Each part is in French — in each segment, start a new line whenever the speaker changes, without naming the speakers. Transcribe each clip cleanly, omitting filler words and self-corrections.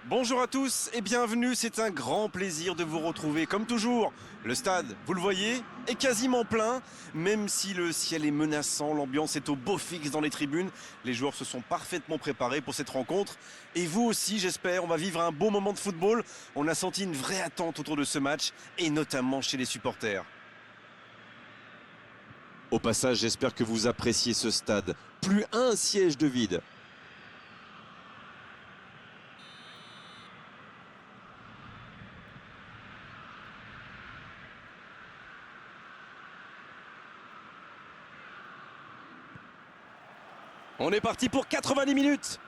Bonjour à tous et bienvenue, c'est un grand plaisir de vous retrouver comme toujours. Le stade, vous le voyez, est quasiment plein, même si le ciel est menaçant, l'ambiance est au beau fixe dans les tribunes. Les joueurs se sont parfaitement préparés pour cette rencontre. Et vous aussi, j'espère, on va vivre un beau moment de football. On a senti une vraie attente autour de ce match, et notamment chez les supporters. Au passage, j'espère que vous appréciez ce stade. Plus un siège de vide. On est parti pour 90 minutes.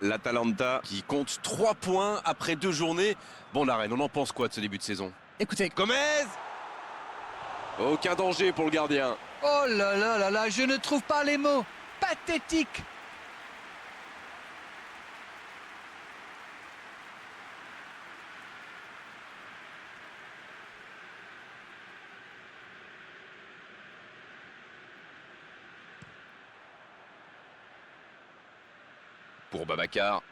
L'Atalanta qui compte 3 points après 2 journées. Bon, la reine, on en pense quoi de ce début de saison?
Écoutez,
Gomez! Aucun danger pour le gardien.
oh là là là là, je ne trouve pas les mots. Pathétique.
Pour Babacar.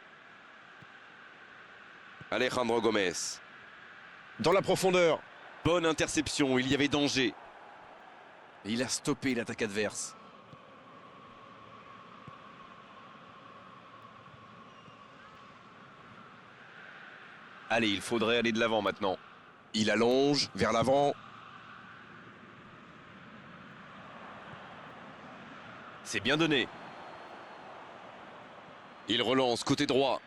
Alejandro Gomez. Dans la profondeur. Bonne interception, il y avait danger. Et il a stoppé l'attaque adverse. Allez, il faudrait aller de l'avant maintenant. Il allonge vers l'avant. C'est bien donné. Il relance côté droit.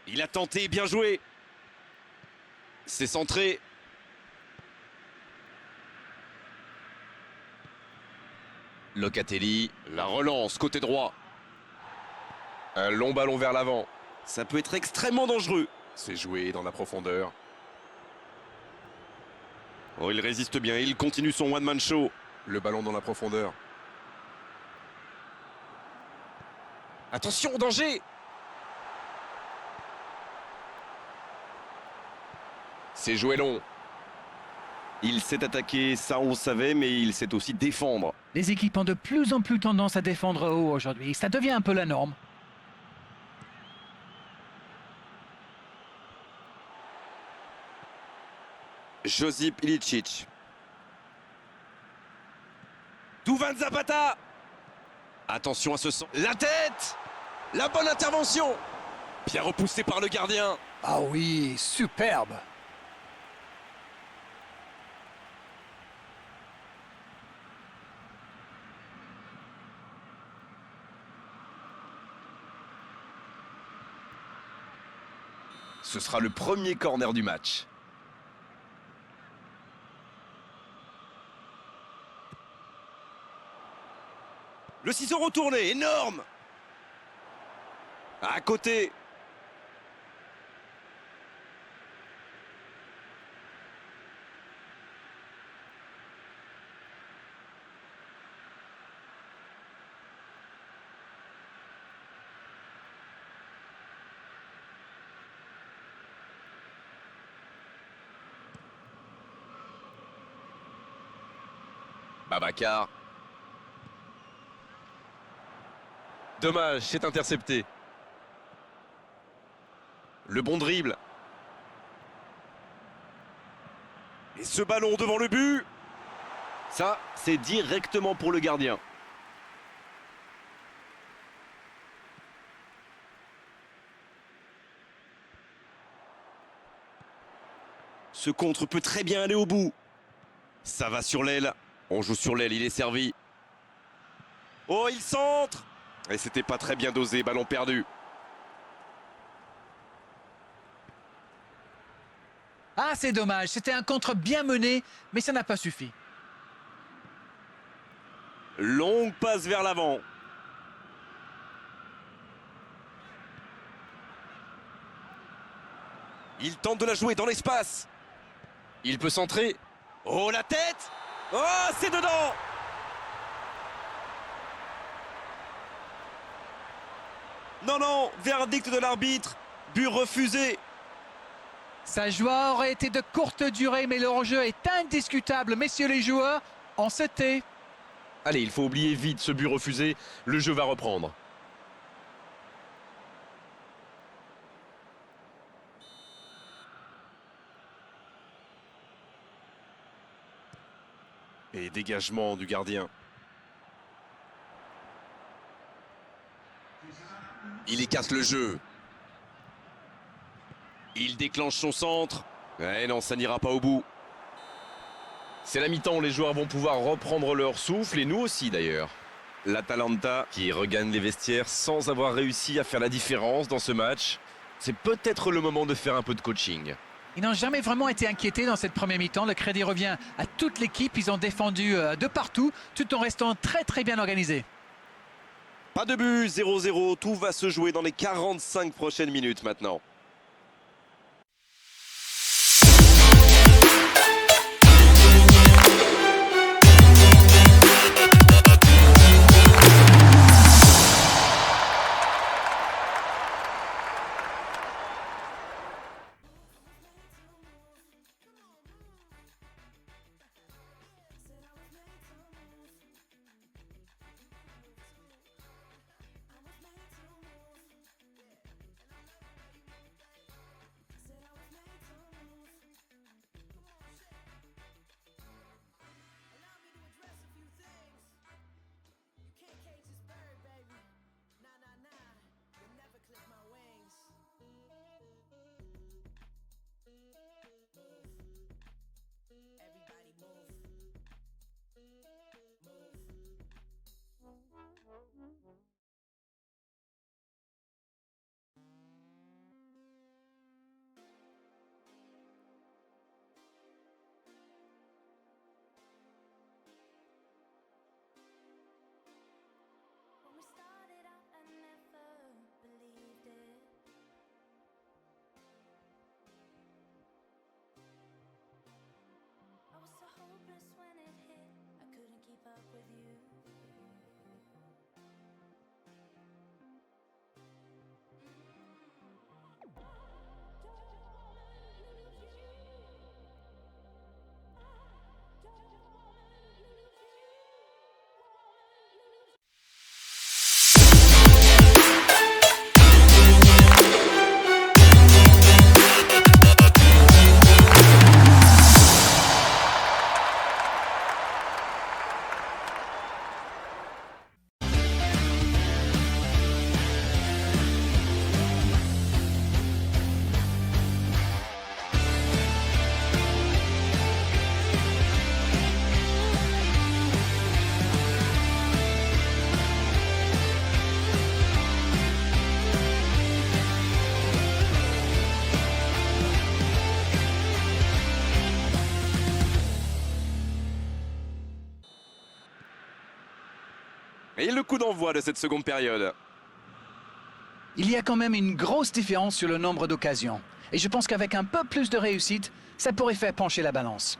Il a tenté, bien joué. C'est centré. Locatelli, la relance côté droit. Un long ballon vers l'avant. Ça peut être extrêmement dangereux. C'est joué dans la profondeur. Oh, il résiste bien, il continue son one-man show. Le ballon dans la profondeur. Attention, danger! C'est joué long. Il s'est attaqué, ça on le savait, mais il sait aussi défendre.
Les équipes ont de plus en plus tendance à défendre haut aujourd'hui. Ça devient un peu la norme.
Josip Ilicic. Duvan Zapata. Attention à ce sang. La tête! La bonne intervention! Bien repoussé par le gardien.
Ah oui, superbe.
Ce sera le premier corner du match. Le ciseau retourné, énorme! À côté. Babacar. Dommage, c'est intercepté. Le bon dribble. Et ce ballon devant le but. Ça, c'est directement pour le gardien. Ce contre peut très bien aller au bout. Ça va sur l'aile. On joue sur l'aile, il est servi. Oh, il centre! Et c'était pas très bien dosé, ballon perdu.
Ah, c'est dommage. C'était un contre bien mené, mais ça n'a pas suffi.
Longue passe vers l'avant. Il tente de la jouer dans l'espace. Il peut centrer. Oh, la tête! Oh, c'est dedans! Non, non, verdict de l'arbitre. But refusé.
Sa joie aurait été de courte durée, mais le hors-jeu est indiscutable. Messieurs les joueurs, on se tait.
Allez, il faut oublier vite ce but refusé. Le jeu va reprendre. dégagement du gardien. Il écarte le jeu. Il déclenche son centre. Ouais, non, ça n'ira pas au bout. C'est la mi-temps, les joueurs vont pouvoir reprendre leur souffle, et nous aussi d'ailleurs. L'Atalanta qui regagne les vestiaires sans avoir réussi à faire la différence dans ce match. C'est peut-être le moment de faire un peu de coaching.
Ils n'ont jamais vraiment été inquiétés dans cette première mi-temps. Le crédit revient à toute l'équipe. Ils ont défendu de partout, tout en restant très bien organisés.
Pas de but, 0-0. Tout va se jouer dans les 45 prochaines minutes maintenant. Et le coup d'envoi de cette seconde période.
Il y a quand même une grosse différence sur le nombre d'occasions. Et je pense qu'avec un peu plus de réussite, ça pourrait faire pencher la balance.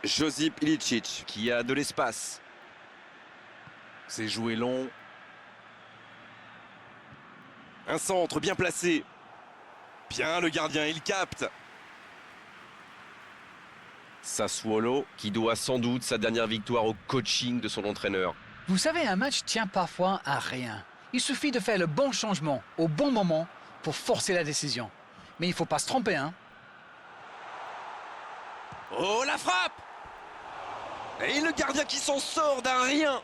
Josip Ilicic qui a de l'espace. C'est joué long. Un centre bien placé. Bien le gardien, il capte. Sassuolo qui doit sans doute sa dernière victoire au coaching de son entraîneur.
Vous savez, un match tient parfois à rien. Il suffit de faire le bon changement au bon moment pour forcer la décision. Mais il ne faut pas se tromper, hein.
Oh, la frappe! Et le gardien qui s'en sort d'un rien.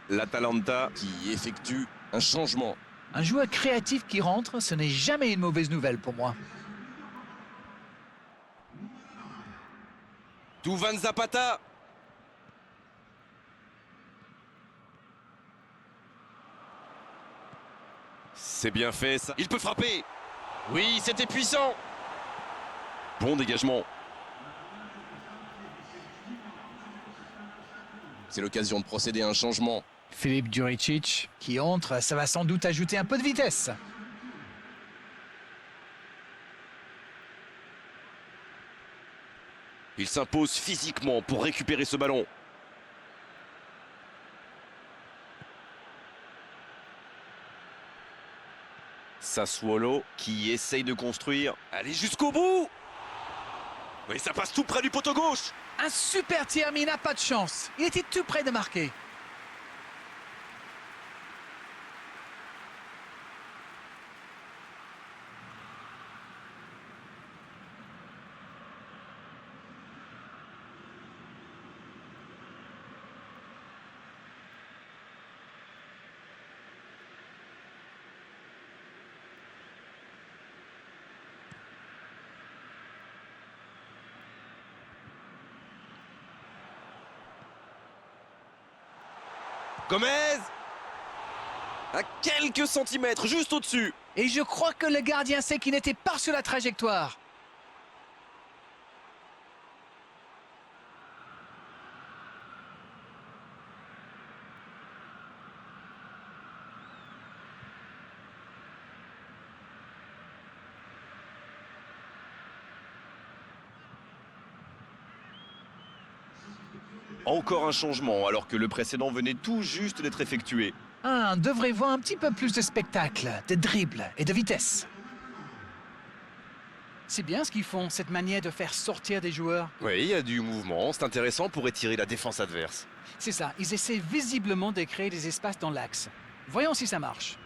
L'Atalanta qui effectue un changement.
Un joueur créatif qui rentre, ce n'est jamais une mauvaise nouvelle pour moi.
Duvan Zapata. C'est bien fait ça. Il peut frapper. Oui, c'était puissant. Bon dégagement. C'est l'occasion de procéder à un changement.
Filip Juricic qui entre, ça va sans doute ajouter un peu de vitesse.
Il s'impose physiquement pour récupérer ce ballon. Sassuolo qui essaye de construire. Allez jusqu'au bout. Oui, ça passe tout près du poteau gauche.
Un super tir, mais il n'a pas de chance. Il était tout près de marquer.
Gomez. À quelques centimètres, juste au-dessus.
Et je crois que le gardien sait qu'il n'était pas sur la trajectoire.
Encore un changement alors que le précédent venait tout juste d'être effectué.
On devrait voir un petit peu plus de spectacle, de dribble et de vitesse. C'est bien ce qu'ils font, cette manière de faire sortir des joueurs.
Oui, il y a du mouvement, c'est intéressant pour étirer la défense adverse.
C'est ça, ils essaient visiblement de créer des espaces dans l'axe. Voyons si ça marche.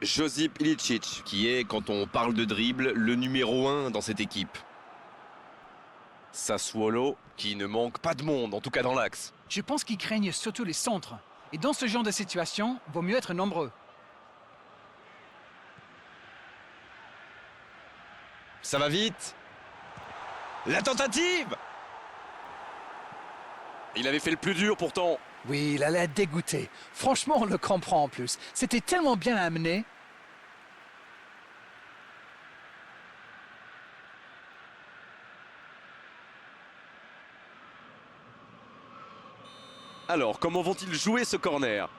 Josip Ilicic, qui est, quand on parle de dribble, le numéro 1 dans cette équipe. Sassuolo, qui ne manque pas de monde, en tout cas dans l'axe.
Je pense qu'ils craignent surtout les centres. Et dans ce genre de situation, vaut mieux être nombreux.
Ça va vite. La tentative. Il avait fait le plus dur pourtant.
Oui, il a l'air dégoûté. Franchement, on le comprend en plus. C'était tellement bien amené.
Alors, comment vont-ils jouer ce corner?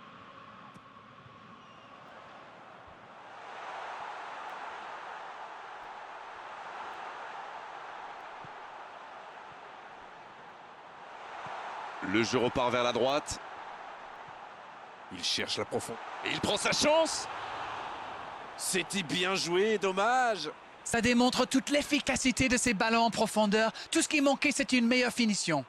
Le jeu repart vers la droite. Il cherche la profondeur. Et il prend sa chance. C'était bien joué, dommage.
Ça démontre toute l'efficacité de ces ballons en profondeur. Tout ce qui manquait, c'est une meilleure finition.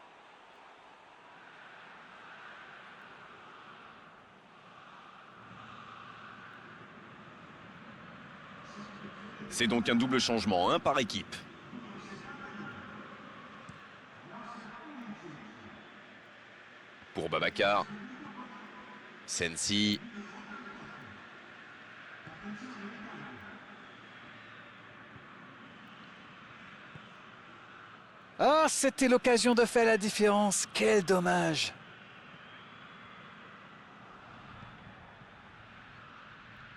C'est donc un double changement, un par équipe. Pour Babacar. Sensi.
Ah, c'était l'occasion de faire la différence. Quel dommage.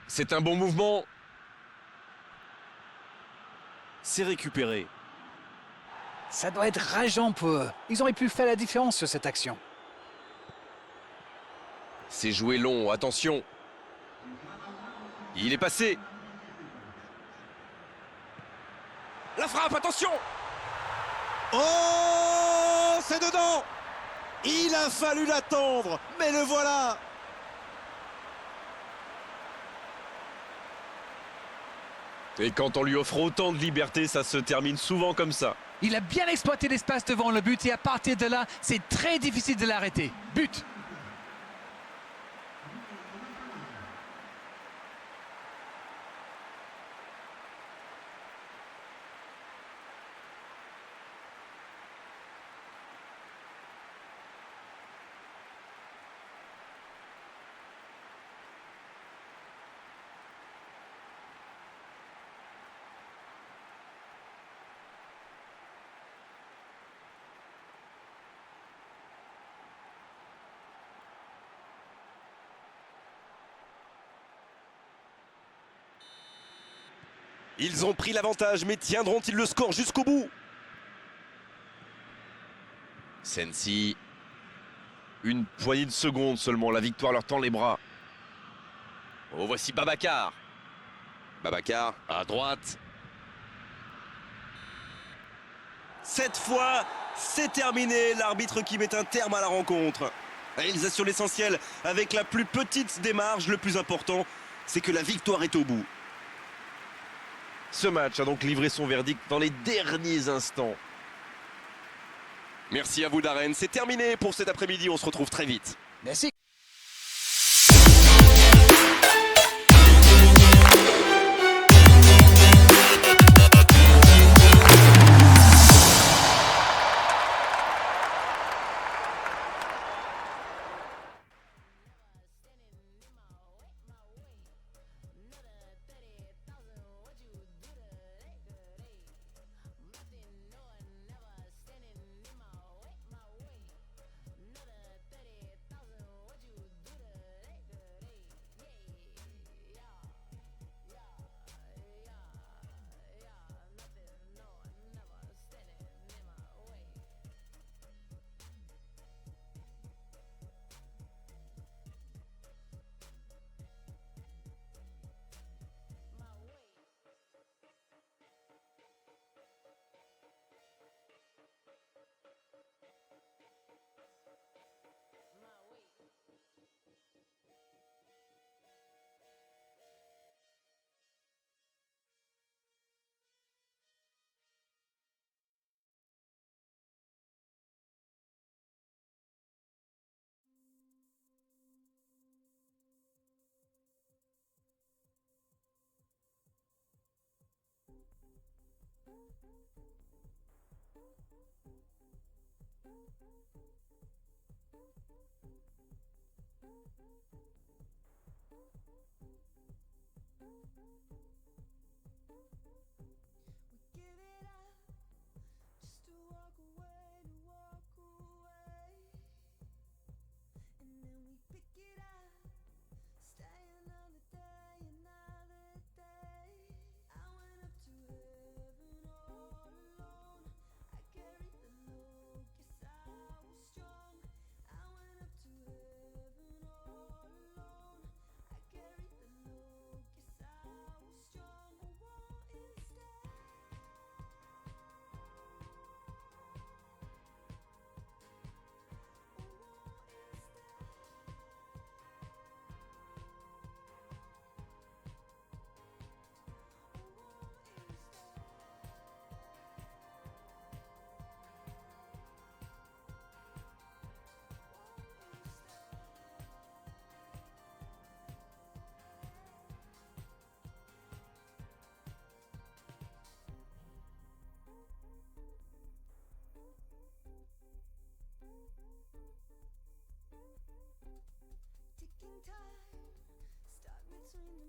C'est un bon mouvement. C'est récupéré.
Ça doit être rageant pour eux. Ils auraient pu faire la différence sur cette action.
C'est joué long, attention. Il est passé. La frappe, attention. Oh, c'est dedans. Il a fallu l'attendre, mais le voilà. Et quand on lui offre autant de liberté, ça se termine souvent comme ça.
Il a bien exploité l'espace devant le but et à partir de là, c'est très difficile de l'arrêter. But!
Ils ont pris l'avantage, mais tiendront-ils le score jusqu'au bout? Sensi. Une poignée de secondes seulement, la victoire leur tend les bras. Oh, voici Babacar. Babacar à droite. Cette fois, c'est terminé. L'arbitre qui met un terme à la rencontre. Allez, ils assurent l'essentiel avec la plus petite des marges. Le plus important, c'est que la victoire est au bout. Ce match a donc livré son verdict dans les derniers instants. Merci à vous Darren, c'est terminé pour cet après-midi, on se retrouve très vite.
Merci.
Ticking time, stuck between the